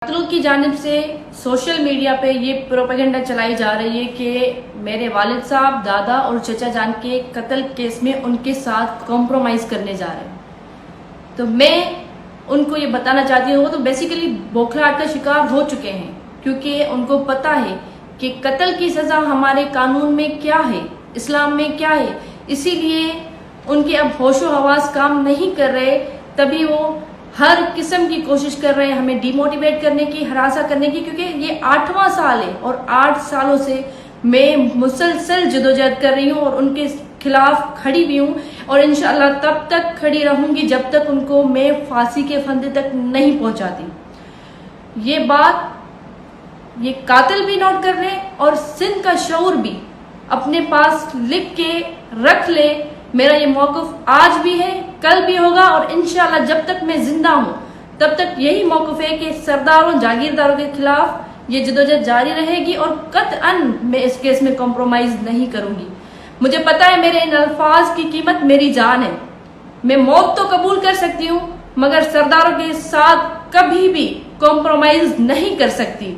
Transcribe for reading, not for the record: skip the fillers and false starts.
कातिलों की जानिब से सोशल मीडिया पे ये प्रोपेगेंडा चलाई जा रही है कि मेरे वालिद साहब, दादा और चचा जान के कत्ल केस में उनके साथ कॉम्प्रोमाइज करने जा रहे हैं। तो मैं उनको ये बताना चाहती हूँ, वो तो बेसिकली बौखलाहट का शिकार हो चुके हैं, क्योंकि उनको पता है कि कत्ल की सजा हमारे कानून में क्या है, इस्लाम में क्या है। इसीलिए उनके अब होशो हवास काम नहीं कर रहे, तभी वो हर किस्म की कोशिश कर रहे हैं हमें डिमोटिवेट करने की, हरासा करने की, क्योंकि ये 8वां साल है और 8 सालों से मैं मुसलसल जदोजहद कर रही हूँ और उनके खिलाफ खड़ी भी हूँ और इंशाअल्लाह तब तक खड़ी रहूंगी जब तक उनको मैं फांसी के फंदे तक नहीं पहुंचाती। ये बात ये कातिल भी नोट कर ले और सिंध का शऊर भी अपने पास लिख के रख ले। मेरा ये मौक़िफ़ आज भी है, कल भी होगा और इंशाअल्लाह जब तक मैं जिंदा हूं तब तक यही मौक़िफ़ है कि सरदारों, जागीरदारों के खिलाफ ये जदोजहद जारी रहेगी और कतअन मैं इस केस में कॉम्प्रोमाइज नहीं करूंगी। मुझे पता है मेरे इन अल्फाज की कीमत मेरी जान है। मैं मौत तो कबूल कर सकती हूँ मगर सरदारों के साथ कभी भी कॉम्प्रोमाइज नहीं कर सकती।